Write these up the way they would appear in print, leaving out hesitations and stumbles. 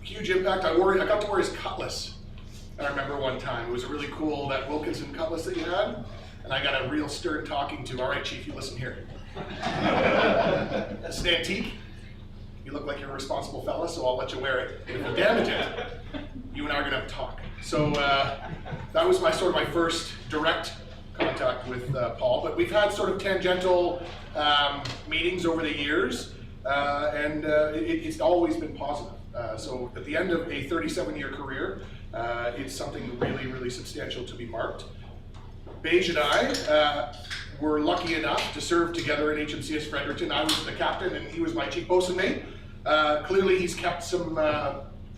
Huge impact. I got to wear his cutlass. I remember one time, it was a really cool, that Wilkinson cutlass that you had, and I got a real stern talking to. All right, Chief, you listen here. It's an antique. You look like you're a responsible fella, so I'll let you wear it. And if you damage it, you and I are gonna have to talk. So that was my first direct contact with Paul, but we've had sort of tangential meetings over the years, and it's always been positive. So at the end of a 37-year career, it's something really, really substantial to be marked. Beige and I were lucky enough to serve together in HMCS Fredericton. I was the captain and he was my chief bosun mate. Clearly he's kept some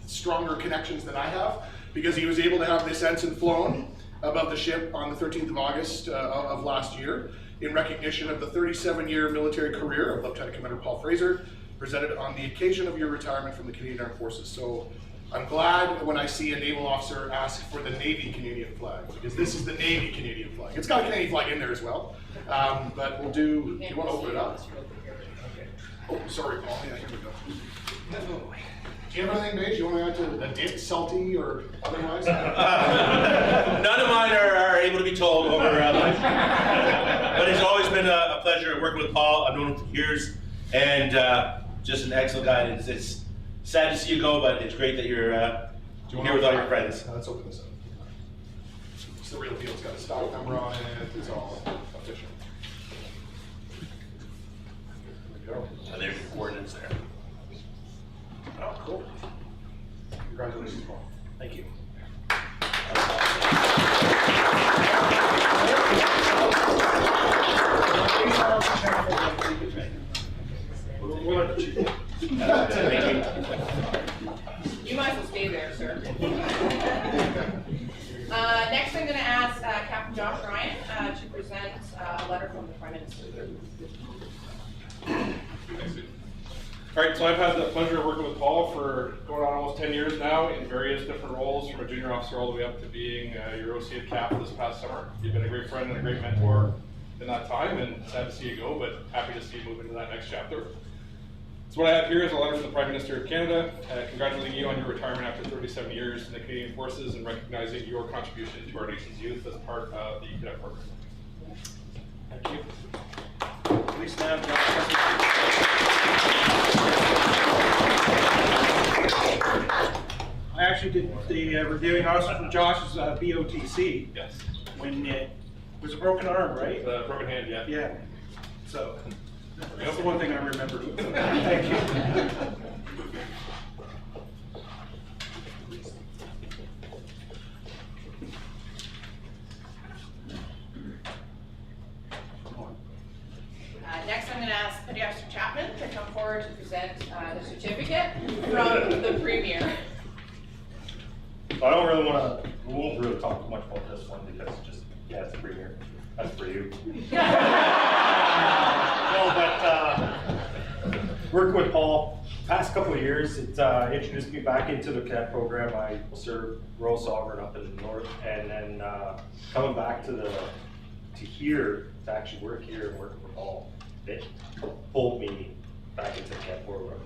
stronger connections than I have, because he was able to have this ensign flown above the ship on the 13th of August of last year in recognition of the 37-year military career of Lieutenant Commander Paul Fraser, presented on the occasion of your retirement from the Canadian Armed Forces. So I'm glad when I see a naval officer ask for the Navy Canadian flag, because this is the Navy Canadian flag. It's got a Canadian flag in there as well, but we'll do, you want to open it up? Okay. Oh, sorry, Paul, yeah, here we go. Do you have anything, Beige, you want to add to a dip, salty, or otherwise? None of mine are able to be told over lunch. But it's always been a pleasure working with Paul. I've known him for years, and just an excellent guy. It's sad to see you go, but it's great that you're here with all your friends. Let's open this up. It's the real deal. It's got a stock number on it. It's all official. There we go. And there's your coordinates there. Oh, cool. Congratulations, Paul. Thank you. You might as well stay there, sir. Next, I'm going to ask Captain Josh Ryan to present a letter from the Prime Minister. All right, so I've had the pleasure of working with Paul for going on almost 10 years now in various different roles, from a junior officer all the way up to being your OCA cap this past summer. You've been a great friend and a great mentor in that time, and sad to see you go, but happy to see you move into that next chapter. So what I have here is a letter from the Prime Minister of Canada, congratulating you on your retirement after 37 years in the Canadian Forces and recognizing your contribution to our nation's youth as part of the cadet program. Thank you. Please stand, John. I actually did the reviewing also from Josh's BOTC. Yes. When it was a broken arm, right? The broken hand, yeah. Yeah. So that's the one thing I remember. Thank you. Next, I'm going to ask Petty Officer Chapman to come forward to present the certificate from the Premier. I don't really want to, we won't really talk much about this one because it's just, yeah, it's the Premier. That's for you. No, but working with Paul, past couple of years, it introduced me back into the cadet program. I served Royal Sovereign up in the north, and then coming back to here, to actually work here and work for Paul, it pulled me back into the cadet program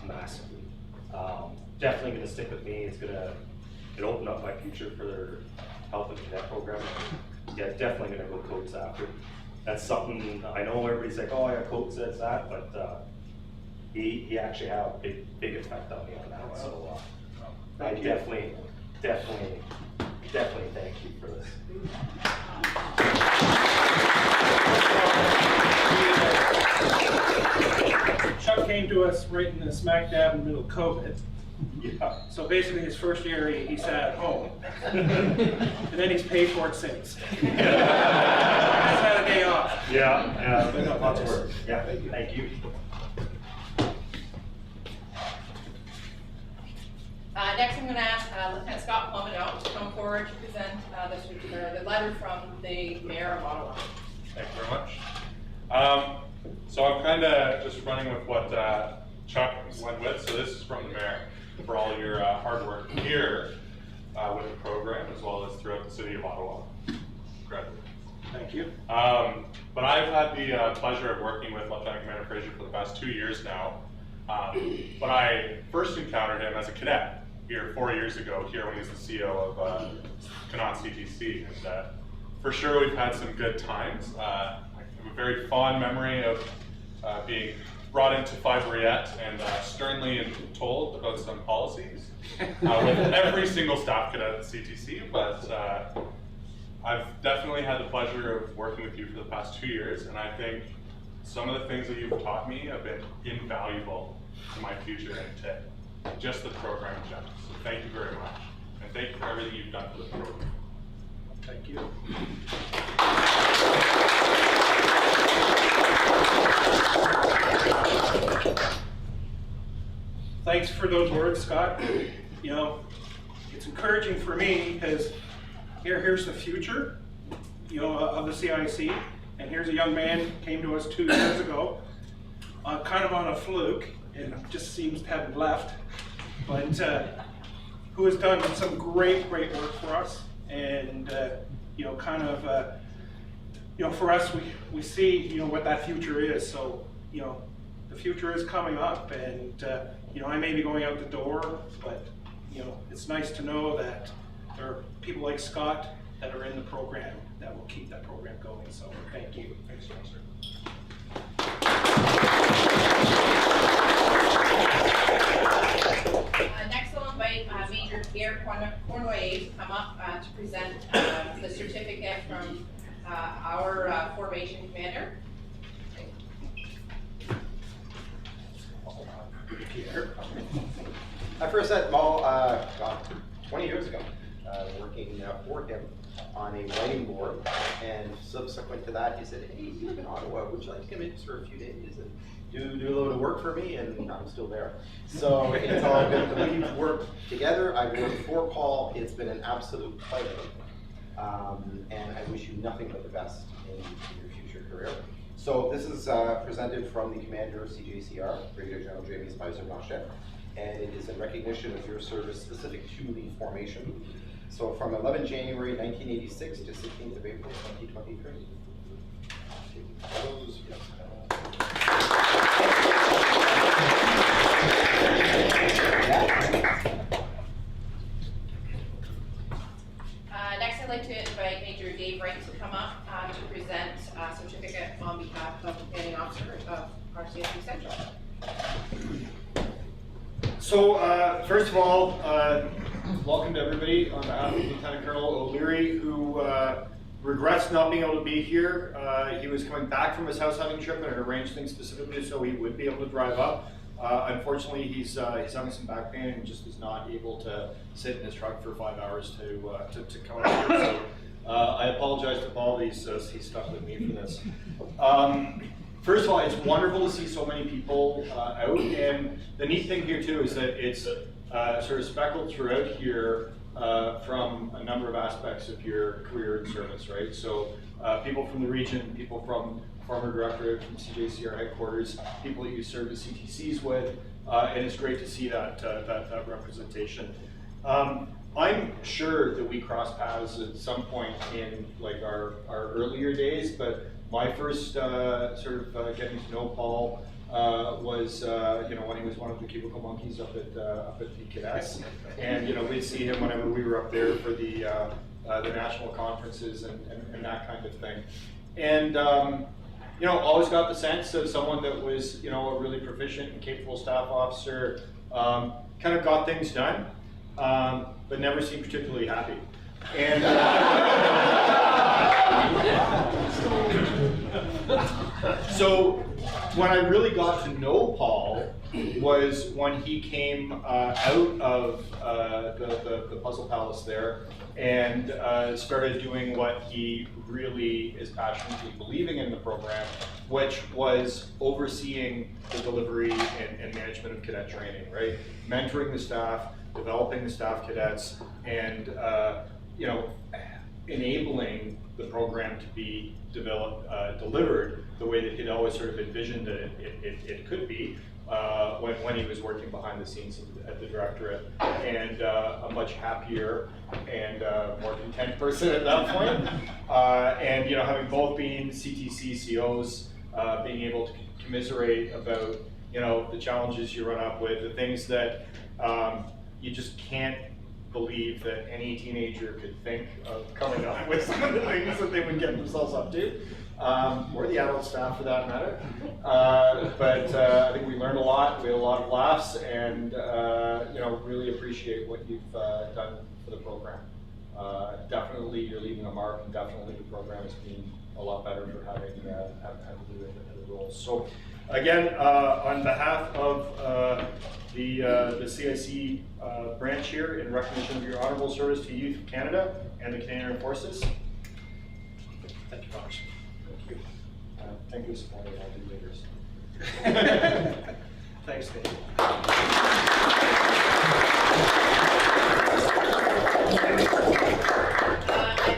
massively. Definitely going to stick with me. It opened up my future for their help in the cadet program. Yeah, definitely going to go coach after. That's something I know everybody's like, oh yeah, coach says that, but he actually had a big effect on me on that. So I definitely thank you for this. Chuck came to us right in the smack dab in the middle of COVID. Yeah. So basically his first year he sat at home. And then he's paid for it since. He's had a day off. Yeah, lots of work. Yeah, thank you. Next, I'm going to ask Lieutenant Scott Plummedout to come forward to present the letter from the Mayor of Ottawa. Thank you very much. So I'm kind of just running with what Chuck went with. So this is from the Mayor for all your hard work here with the program, as well as throughout the city of Ottawa. Congratulations. Thank you. But I've had the pleasure of working with Lieutenant Commander Fraser for the past 2 years now. When I first encountered him as a cadet here 4 years ago, here when he was the CEO of Connaught CTC, and for sure we've had some good times. I have a very fond memory of being brought into Fiverriette and sternly told about some policies with every single staff cadet at CTC, but I've definitely had the pleasure of working with you for the past 2 years, and I think some of the things that you've taught me have been invaluable to my future and to just the program in general. So thank you very much, and thank you for everything you've done for the program. Thank you. Thanks for those words, Scott. You know, it's encouraging for me because here's the future, you know, of the CIC, and here's a young man came to us 2 years ago, kind of on a fluke, and just seems to have left, but who has done some great work for us, and you know, kind of, you know, for us, we see, you know, what that future is. So, you know, the future is coming up, and you know, I may be going out the door, but you know, it's nice to know that there are people like Scott that are in the program that will keep that program going. So, thank you. Thanks, Fraser. Next I'll invite Major Pierre Connaught to come up to present the certificate from our formation commander. Pierre. I first met Paul 20 years ago, working for him on a writing board, and subsequent to that he said, hey, you live in Ottawa, would you like to come in for a few days and do a little bit of work for me? And I'm still there. So it's all good that we've worked together. I've worked for Paul. It's been an absolute pleasure. And I wish you nothing but the best in your future career. So this is presented from the commander of CJCR, Brigadier General Jamie Spicer-Blanchet, and it is in recognition of your service specific to the formation. So from 11 January 1986 to 16th of April 2023. Next, I'd like to invite Major Dave Wright to come up to present a certificate on behalf of the commanding officer of RCSB Central. So, first of all, welcome to everybody on behalf of Lieutenant Colonel O'Leary, who regrets not being able to be here. He was coming back from his house hunting trip and had arranged things specifically so he would be able to drive up. Unfortunately, he's having some back pain and just is not able to sit in his truck for 5 hours to come out here. So, I apologize to Paul. He's stuck with me for this. First of all, it's wonderful to see so many people out, and the neat thing here too is that it's sort of speckled throughout here from a number of aspects of your career in service, right? So people from the region, people from former directorate, from CJCR headquarters, people that you served as CTCs with, and it's great to see that representation. I'm sure that we crossed paths at some point in like our earlier days, but my first sort of getting to know Paul was you know, when he was one of the cubicle monkeys up at the cadets, and you know, we'd see him whenever we were up there for the national conferences and that kind of thing, and you know, always got the sense of someone that was, you know, a really proficient and capable staff officer, kind of got things done, but never seemed particularly happy. And so when I really got to know Paul was when he came out of the Puzzle Palace there and started doing what he really is passionately believing in the program, which was overseeing the delivery and management of cadet training, right? Mentoring the staff, developing the staff cadets, and you know, enabling the program to be delivered the way that he'd always sort of envisioned that it could be when he was working behind the scenes at the directorate, and a much happier and more content person at that point. And you know, having both been CTC COs, being able to commiserate about you know, the challenges you run up with, the things that you just can't believe that any teenager could think of coming up with some of the things that they would get themselves up to, or the adult staff for that matter. But I think we learned a lot, we had a lot of laughs, and you know, really appreciate what you've done for the program. Definitely you're leaving a mark, and definitely the program has been a lot better for having you in the roles. So again, on behalf of the CIC branch here, in recognition of your honorable service to Youth of Canada and the Canadian Armed Forces, thank you, Congress. Thank you. Thank you, supporting all the leaders. Thanks, Dave. I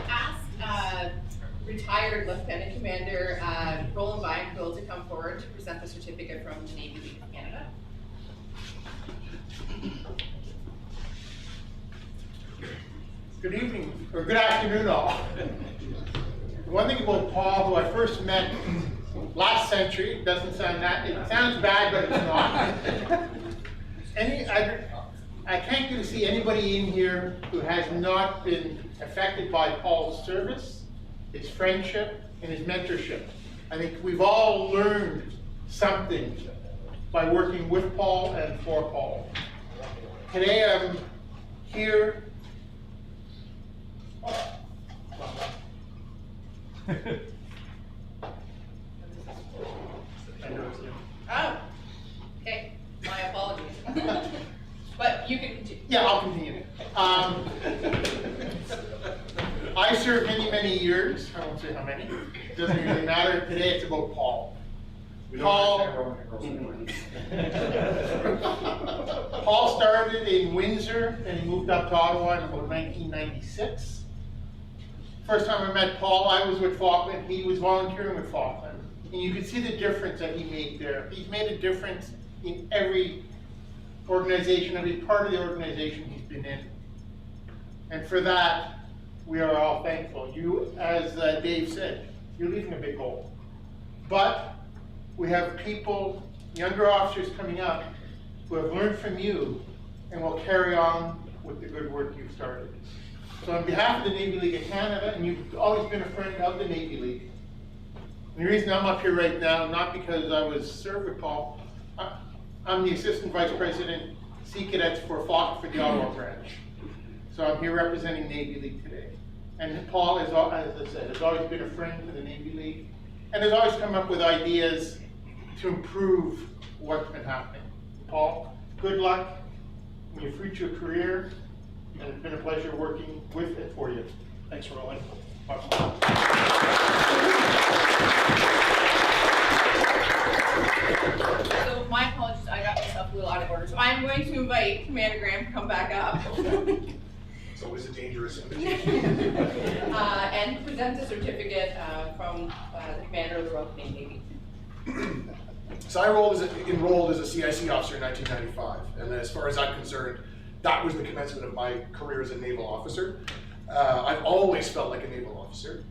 asked retired Lieutenant Commander Roland Bianco to come forward to present the certificate from the Navy League of Canada. Good evening, or good afternoon all. One thing about Paul, who I first met last century, doesn't sound that, it sounds bad, but it's not. I can't get to see anybody in here who has not been affected by Paul's service, his friendship, and his mentorship. I think we've all learned something by working with Paul and for Paul. Today I'm here Oh, okay, my apologies. But you can continue. Yeah, I'll continue. I served many years. I won't say how many. It doesn't really matter. Today it's about Paul. Paul started in Windsor and he moved up to Ottawa in about 1996. First time I met Paul, I was with Falkland. He was volunteering with Falkland. And you could see the difference that he made there. He's made a difference in every organization, every part of the organization he's been in. And for that, we are all thankful. You, as Dave said, you're leaving a big hole. But we have people, younger officers coming up, who have learned from you and will carry on with the good work you've started. So on behalf of the Navy League of Canada, and you've always been a friend of the Navy League, and the reason I'm up here right now, not because I was served with Paul, I'm the Assistant Vice President, Sea Cadets for the Ottawa branch. So I'm here representing Navy League today. And Paul, as I said, has always been a friend to the Navy League, and has always come up with ideas to improve what's been happening. Paul, good luck in your future career, and it's been a pleasure working with and for you. Thanks, Roland. So my apologies, I got myself a little out of order. So I'm going to invite Commander Graham to come back up. It's always a dangerous invitation. And present the certificate from the Commander of the Royal Canadian Navy. So I enrolled as a CIC officer in 1995, and as far as I'm concerned, that was the commencement of my career as a naval officer. I've always felt like a naval officer,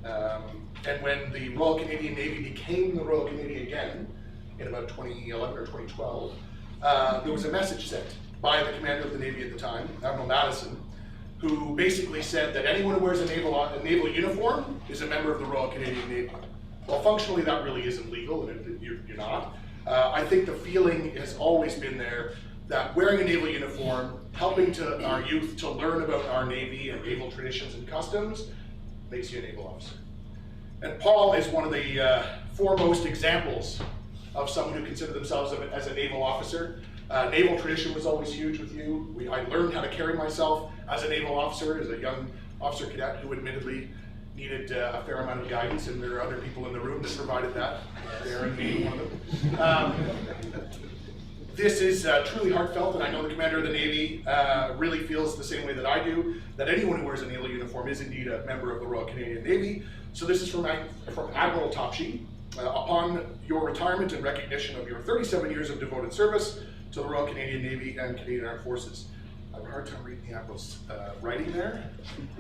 and when the Royal Canadian Navy became the Royal Canadian again, in about 2011 or 2012, there was a message sent by the commander of the Navy at the time, Admiral Madison, who basically said that anyone who wears a naval uniform is a member of the Royal Canadian Navy. Well, functionally that really isn't legal, and you're not. I think the feeling has always been there that wearing a naval uniform, helping to our youth to learn about our Navy and naval traditions and customs, makes you a naval officer. And Paul is one of the foremost examples of someone who considered themselves as a naval officer. Naval tradition was always huge with you. I learned how to carry myself as a naval officer, as a young officer cadet who admittedly needed a fair amount of guidance, and there are other people in the room that provided that. Aaron being one of them. This is truly heartfelt, and I know the commander of the Navy really feels the same way that I do, that anyone who wears a naval uniform is indeed a member of the Royal Canadian Navy. So this is from Admiral Topshee. Upon your retirement and recognition of your 37 years of devoted service to the Royal Canadian Navy and Canadian Armed Forces. I have a hard time reading the Admiral's writing there.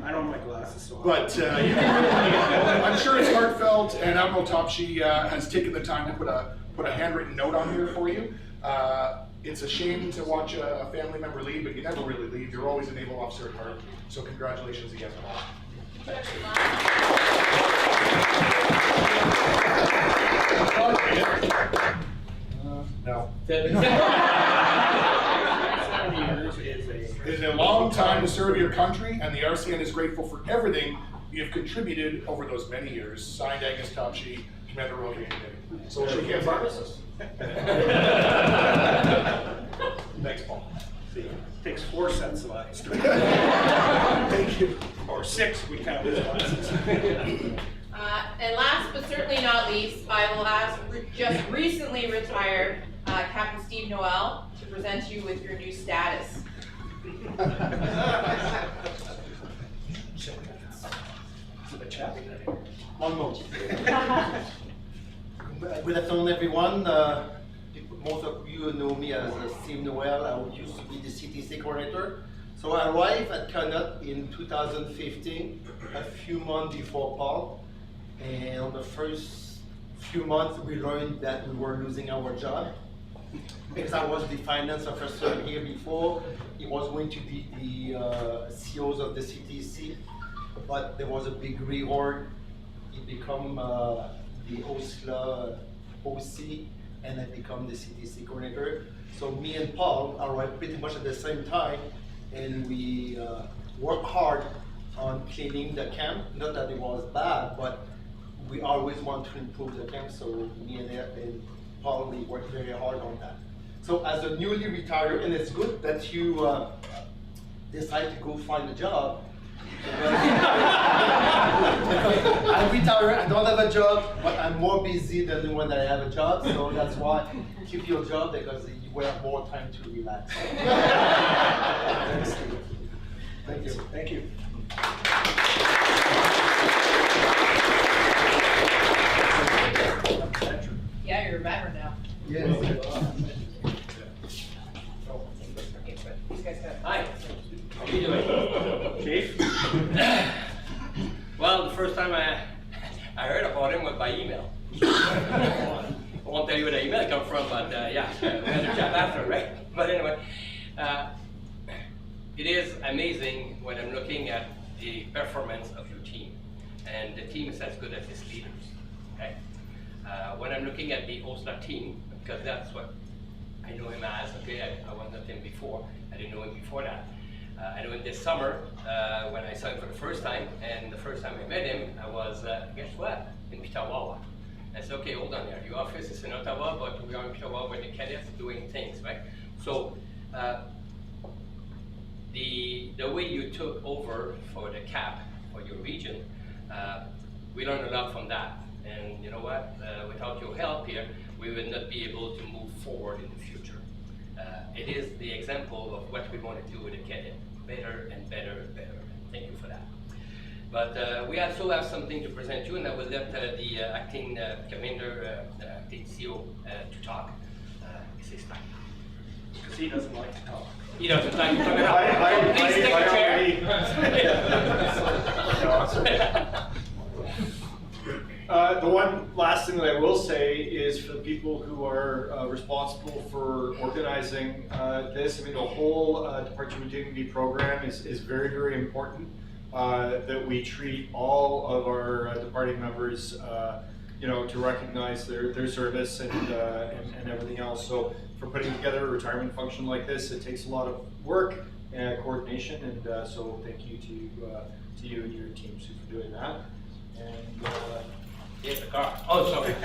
I don't have my glasses, so. But I'm sure it's heartfelt, and Admiral Topshee has taken the time to put a handwritten note on here for you. It's a shame to watch a family member leave, but you never really leave. You're always a naval officer at heart. So congratulations again, Paul. No. 70 years It is a long time to serve your country, and the RCN is grateful for everything you have contributed over those many years. Signed, Angus Topshe, Commander Royal Unit. So shake hands. Thanks, Paul. takes 4 sets of eyes. Thank you. Or 6, we count his glasses. And last but certainly not least, I will ask just recently retired Captain Steve Noel to present you with your new status. One moment. Good afternoon, everyone. Most of you know me as Steve Noel. I used to be the CTC coordinator. So I arrived at Connaught in 2015, a few months before Paul. And on the first few months, we learned that we were losing our job. Because I was the finance officer here before, he was going to be the COs of the CTC, but there was a big reorg. He became the OSLA OC, and I become the CTC coordinator. So me and Paul arrived pretty much at the same time, and we worked hard on cleaning the camp. Not that it was bad, but we always want to improve the camp, so me and Paul, we worked very hard on that. So as a newly retired, and it's good that you decide to go find a job. I'm retired, I don't have a job, but I'm more busy than when I have a job, so that's why keep your job, because you will have more time to relax. Thank you. Thank you. Yeah, you're a veteran now. Yes. These guys got. Hi, how you doing? Chief? Well, the first time I heard about him was by email. I won't tell you where the email come from, but yeah, we had a chat after, right? But anyway, it is amazing when I'm looking at the performance of your team, and the team is as good as its leaders, okay? When I'm looking at the OSLA team, because that's what I know him as, okay, I was not him before, I didn't know him before that. I know him this summer when I saw him for the first time, and the first time I met him, I was, guess what, in Ottawa. I said, okay, hold on there, your office is in Ottawa, but we are in Ottawa with the cadets doing things, right? So, the way you took over for the CAP, for your region, we learned a lot from that. And you know what, without your help here, we would not be able to move forward in the future. It is the example of what we want to do with the cadet, better and better and better. Thank you for that. But we also have something to present you, and I will let the acting commander, acting CO to talk. This is time. Because he doesn't like to talk. He doesn't like to talk about. Please take a chair. The one last thing that I will say is for the people who are responsible for organizing this, I mean, the whole Departure of Dignity program is very, very important, that we treat all of our departing members, you know, to recognize their service and everything else. So for putting together a retirement function like this, it takes a lot of work and coordination, and so thank you to you and your teams for doing that. And Here's the car. Oh, sorry.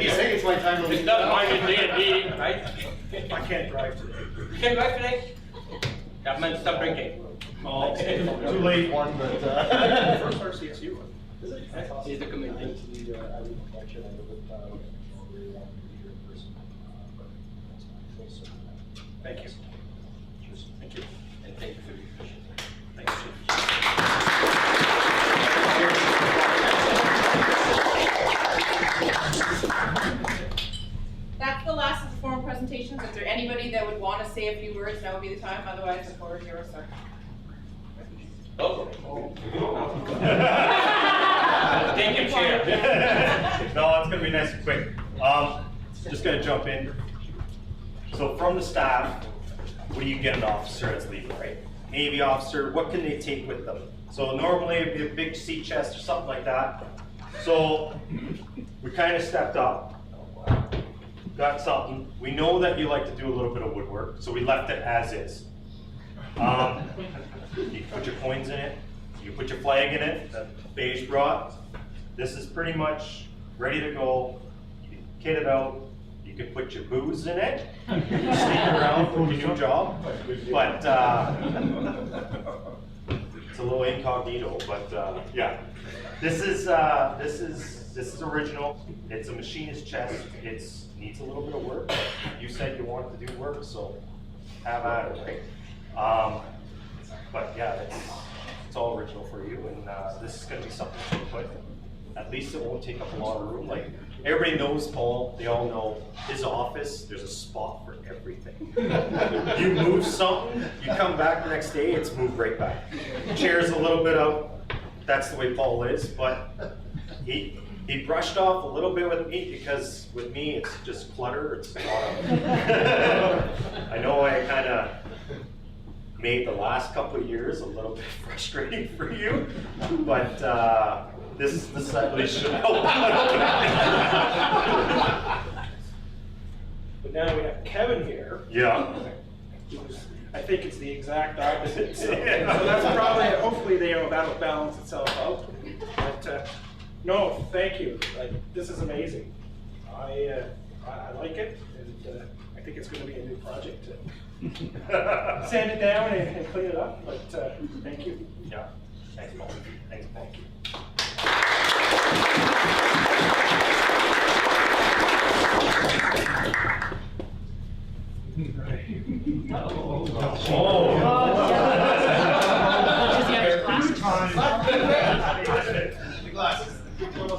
you say it's my time to leave. It's not mine, it's D&D, right? I can't drive today. You can drive today? That meant stop drinking. Oh, Too late one, but First RCSU one. He's the committee. Thank you. Thank you. And thank you for your patience. Thanks, Chief. That's the last of the formal presentations. If there's anybody that would want to say a few words, now would be the time. Otherwise, the floor is yours, sir. Oh. Take a chair. No, it's gonna be nice and quick. just gonna jump in. So from the staff, what do you get an officer that's leaving, right? Navy officer, what can they take with them? So normally it'd be a big sea chest or something like that. So we kind of stepped up, got something. We know that you like to do a little bit of woodwork, so we left it as is. You can put your coins in it, you can put your flag in it, that beige brought. This is pretty much ready to go. You can kit it out. You can put your booze in it. You can sneak around for your new job. But it's a little incognito. But yeah, this is original. It's a machinist chest. It needs a little bit of work. You said you wanted to do work, so have at it, right? But yeah, it's all original for you, and this is going to be something to put. At least it won't take up a lot of room. Like, everybody knows Paul, they all know his office, there's a spot for everything. You move something, you come back the next day, it's moved right back. Chair's a little bit out, that's the way Paul is, but he brushed off a little bit with me, because with me it's just clutter, it's a lot of I know I kind of made the last couple of years a little bit frustrating for you, but this at least should help. But now we have Kevin here. Yeah. I think it's the exact opposite. So that's probably, hopefully, that'll balance itself out. But no, thank you. This is amazing. I like it, and I think it's going to be a new project to sand it down and clean it up. But thank you. Yeah. Thanks, Paul. Thanks, Paul. Thank you.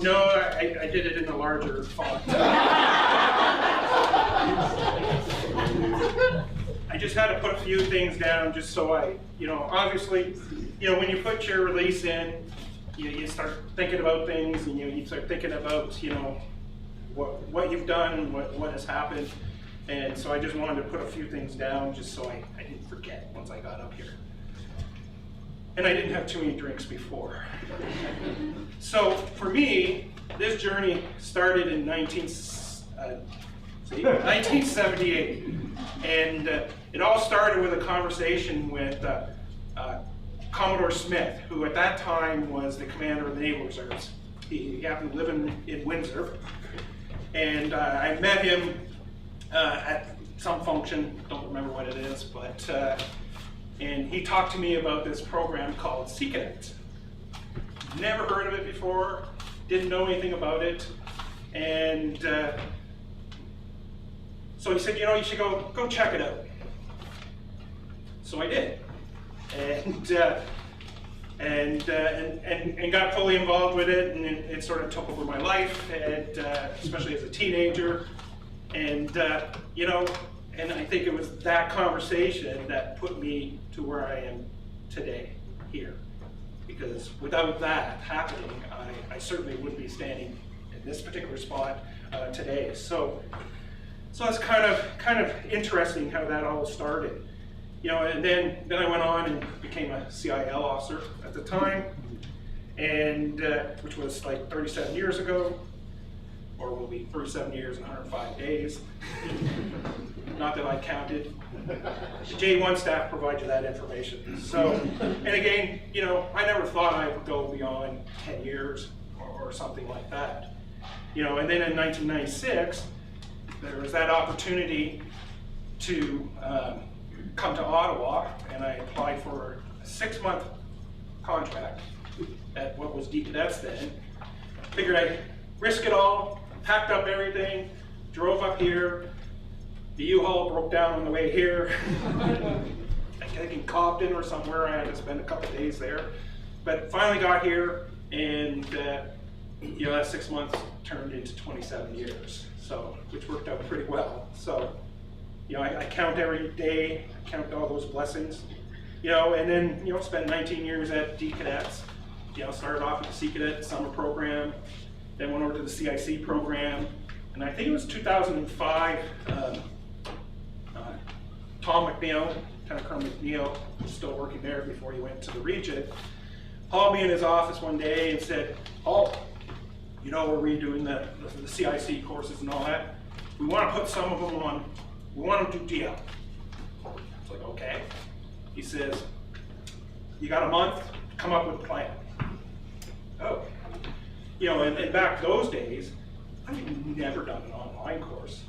No, I did it in a larger font. I just had to put a few things down just so obviously, when you put your release in, you start thinking about things, and you start thinking about, what you've done and what has happened. And so I just wanted to put a few things down just so I didn't forget once I got up here. And I didn't have too many drinks before. So for me, this journey started in 1978. And it all started with a conversation with Commodore Smith, who at that time was the commander of the Naval Reserves. He happened to live in Windsor. And I met him at some function, don't remember what it is, but and he talked to me about this program called LCdr. Never heard of it before, didn't know anything about it, and so he said, you should go check it out. So I did, and got fully involved with it, and it sort of took over my life, and especially as a teenager, and and I think it was that conversation that put me to where I am today, here. Because without that happening, I certainly wouldn't be standing in this particular spot today. So it's kind of interesting how that all started. And then I went on and became a CIL officer at the time, and which was like 37 years ago, or will be 37 years and 105 days. Not that I counted. The J1 staff provides you that information. So, and again, I never thought I would go beyond 10 years or something like that. And then in 1996, there was that opportunity to come to Ottawa, and I applied for a 6-month contract at what was D-Cadets then. Figured I'd risk it all, packed up everything, drove up here. The U-Haul broke down on the way here. I think in Cobden or somewhere. I had to spend a couple of days there. But finally got here, and that 6 months turned into 27 years, so which worked out pretty well. So, I count every day, I count all those blessings, and then, spent 19 years at D-Cadets. Started off at the C-Cadet summer program, then went over to the CIC program, And I think it was 2005, Tom McNeil, Lieutenant Colonel McNeil, was still working there before he went to the region, called me in his office one day and said, "Oh, you know, we're redoing the CIC courses and all that. We want to put some of them on, we want to do DL." It's like, okay. He says, "You got a month, come up with a plan." Oh. You know, and back those days, I've never done an online course.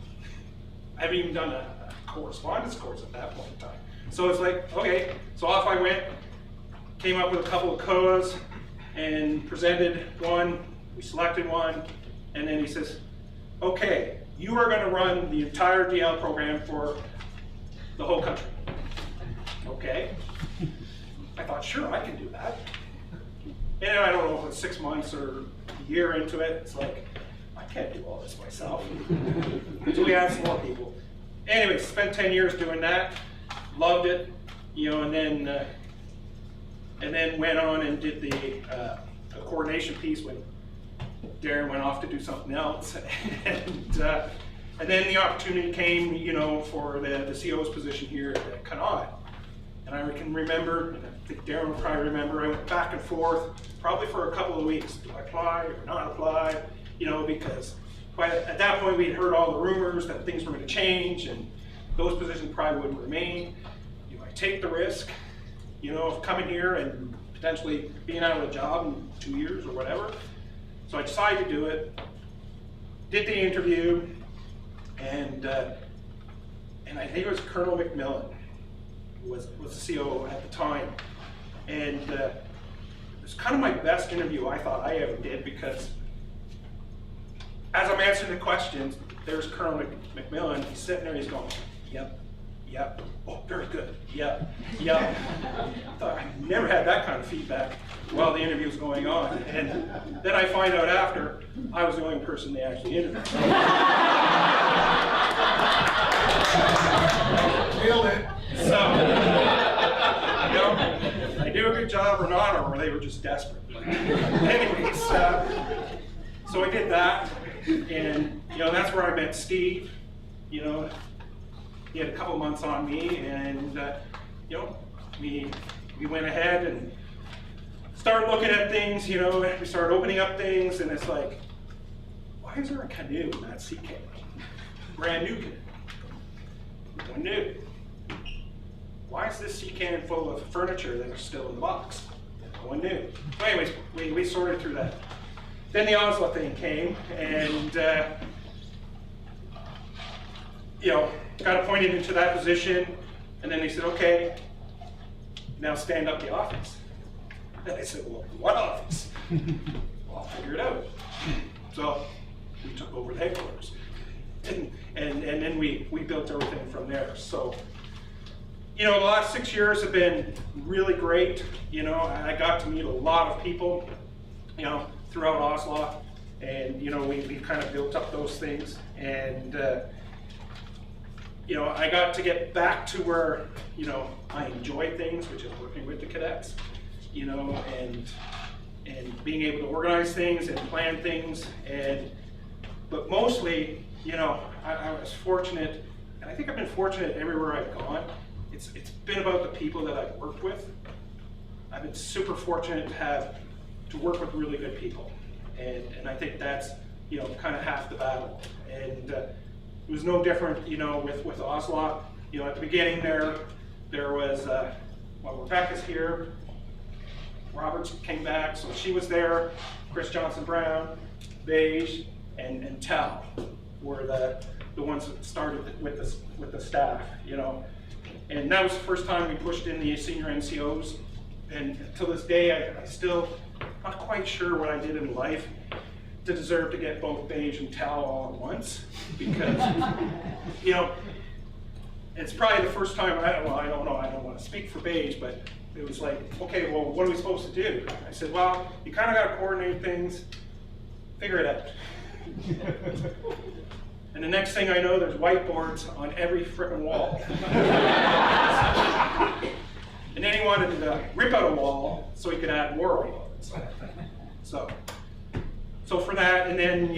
I haven't even done a correspondence course at that point in time. So it's like, okay, so off I went, came up with a couple of COAs and presented one, we selected one, and then he says, "Okay, you are gonna run the entire DL program for the whole country." Okay. I thought, sure, I can do that. And I don't know if it was 6 months or a year into it, it's like, I can't do all this myself. So we had some more people. Anyway, spent 10 years doing that, loved it, you know, and then went on and did the coordination piece when Darren went off to do something else. And then the opportunity came, you know, for the CO's position here at Connaught. And I can remember, and I think Darren will probably remember, I went back and forth, probably for a couple of weeks. Do I apply or not apply? You know, because at that point we'd heard all the rumors that things were going to change and those positions probably wouldn't remain. Do I take the risk, you know, of coming here and potentially being out of a job in 2 years or whatever? So I decided to do it, did the interview, and I think it was Colonel McMillan was the CO at the time. And it was kind of my best interview I thought I ever did, because as I'm answering the questions, there's Colonel McMillan, he's sitting there, he's going, "Yep, yep, oh, very good, yep, yep." I thought, I never had that kind of feedback while the interview was going on. And then I find out after, I was the only person they actually interviewed. Nailed it. So, you know, I do a good job or not, or they were just desperate. Anyways, so I did that, and you know, that's where I met Steve. You know, he had a couple months on me, and you know, we went ahead and started looking at things. You know, we started opening up things, and it's like, why is there a canoe in that sea canoe? Brand new canoe. No one knew. Why is this sea cannon full of furniture that are still in the box? No one knew. So anyways, we sorted through that. Then the Oslo thing came, and you know, got appointed into that position, and then they said, "Okay, now stand up the office." And I said, "Well, what office?" "Well, I'll figure it out." So we took over the headquarters, and then we built everything from there. So, you know, the last 6 years have been really great. You know, I got to meet a lot of people, you know, throughout Oslo, and you know, we kind of built up those things, and you know, I got to get back to where, you know, I enjoy things, which is working with the cadets, you know, and being able to organize things and plan things, but mostly, you know, I was fortunate, and I think I've been fortunate everywhere I've gone. It's been about the people that I've worked with. I've been super fortunate to work with really good people, and I think that's, you know, kind of half the battle. And it was no different, you know, with Oslo. You know, at the beginning there was, well, Rebecca's here, Roberts came back, so she was there, Chris Johnson Brown, Beige, and Tal were the ones that started with the staff, you know. And that was the first time we pushed in the senior NCOs, and to this day I still not quite sure what I did in life to deserve to get both Beige and Tal all at once, because you know, it's probably the first time, I don't know, I don't want to speak for Beige, but it was like, okay, well, what are we supposed to do? I said, well, you kind of got to coordinate things, figure it out. And the next thing I know, there's whiteboards on every frickin' wall. And then he wanted to rip out a wall so he could add more whiteboards. So so for that, and then,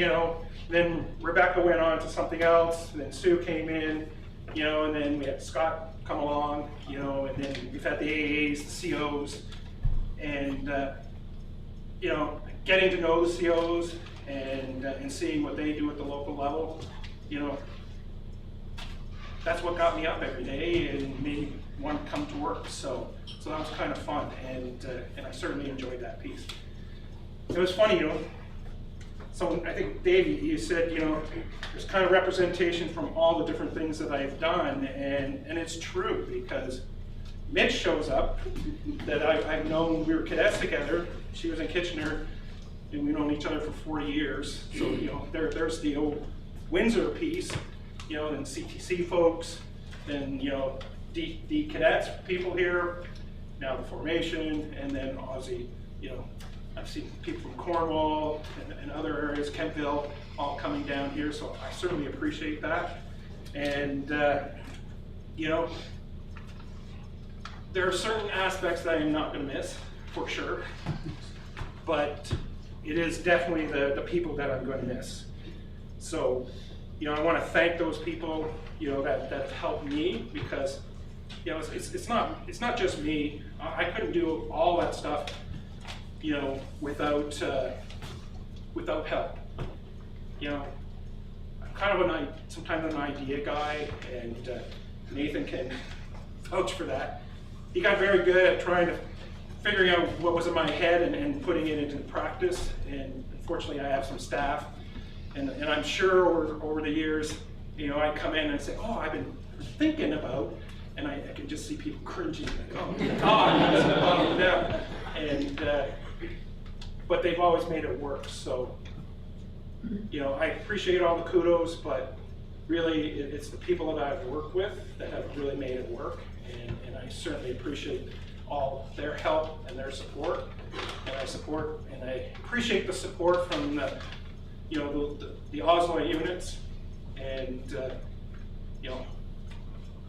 then Rebecca went on to something else, and then Sue came in, and then we had Scott come along, and then we've had the AAs, the COs, and, getting to know the COs and seeing what they do at the local level, that's what got me up every day and made me want to come to work. So that was kind of fun, and I certainly enjoyed that piece. It was funny, so I think Dave, you said, there's kind of representation from all the different things that I've done, and it's true, because Mitch shows up, that I've known, we were cadets together, she was in Kitchener, and we've known each other for 40 years, so there's the old Windsor piece, and CTC folks, then D cadets, people here, now the formation, and then Aussie, I've seen people from Cornwall and other areas, Kentville, all coming down here, so I certainly appreciate that. And there are certain aspects that I am not going to miss, for sure, but it is definitely the people that I'm going to miss. So, I want to thank those people, that have helped me, because, it's not just me. I couldn't do all that stuff, without help. I'm kind of sometimes an idea guy, and Nathan can vouch for that. He got very good at figuring out what was in my head and putting it into practice, and unfortunately I have some staff, and I'm sure over the years, I come in and say, oh, I've been thinking about, and I can just see people cringing, like, oh my God, yeah. And but they've always made it work, so I appreciate all the kudos, but really it's the people that I've worked with that have really made it work, and I certainly appreciate all their help and their support, and I appreciate the support from the Oslo units, and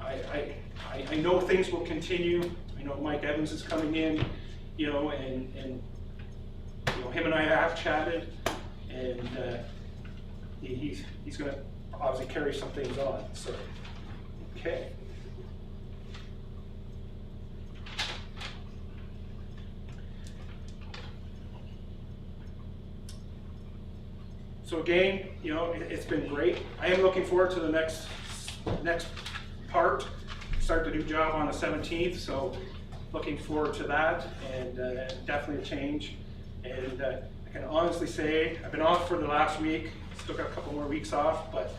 I know things will continue. I know Mike Evans is coming in, and him and I have chatted, and he's going to obviously carry some things on. So, okay. So again, it's been great. I am looking forward to the next part. Start the new job on the 17th, so looking forward to that, and definitely a change. And I can honestly say, I've been off for the last week, still got a couple more weeks off, but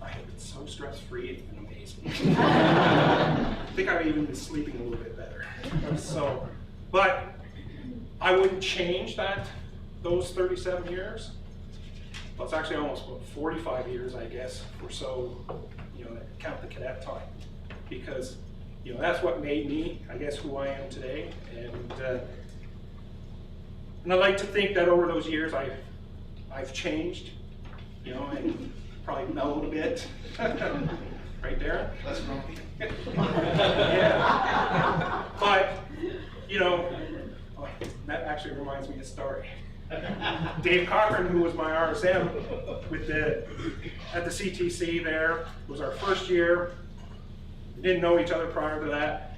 I have been so stress-free, it's been amazing. I think I've even been sleeping a little bit better. So, but I wouldn't change those 37 years. Well, it's actually almost 45 years, I guess, or so, count the cadet time. Because, that's what made me, I guess, who I am today. And I like to think that over those years I've changed, and probably mellowed a bit. Right there. Less grumpy. Yeah. But, that actually reminds me of a story. Dave Cochran, who was my RSM at the CTC there, was our first year. We didn't know each other prior to that.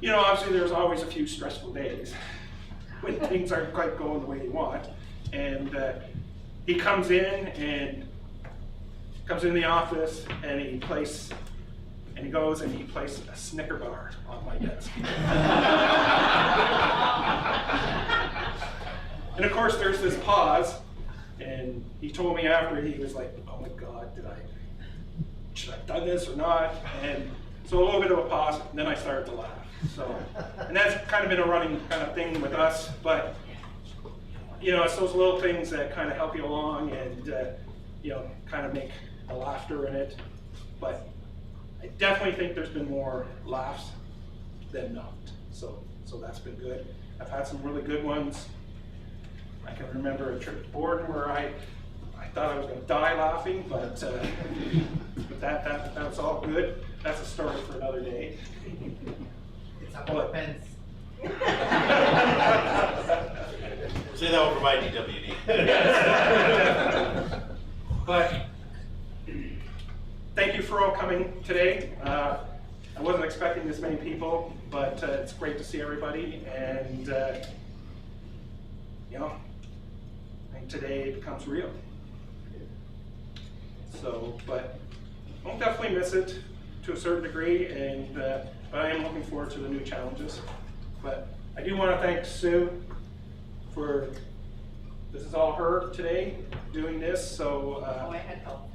Obviously there's always a few stressful days when things aren't quite going the way you want. And he comes in the office, and he goes and he places a Snicker bar on my desk. And of course there's this pause, and he told me after, he was like, oh my God, should I have done this or not? And so a little bit of a pause, and then I started to laugh. So, and that's kind of been a running kind of thing with us, but it's those little things that kind of help you along, and kind of make a laughter in it. But I definitely think there's been more laughs than not. So that's been good. I've had some really good ones. I can remember a trip to Borden where I thought I was going to die laughing, but that was all good. That's a story for another day. It's up on the fence. Say that over my DWD. But thank you for all coming today. I wasn't expecting this many people, but it's great to see everybody. And you know, I think today it becomes real. So, but I'll definitely miss it to a certain degree, and but I am looking forward to the new challenges. But I do want to thank Sue for, this is all her today doing this, so Oh, I had help.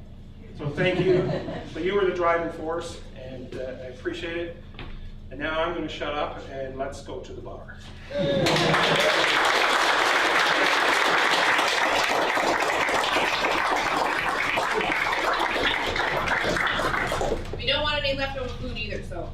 so thank you. But you were the driving force, and I appreciate it. And now I'm going to shut up and let's go to the bar. We don't want any leftover food either, so.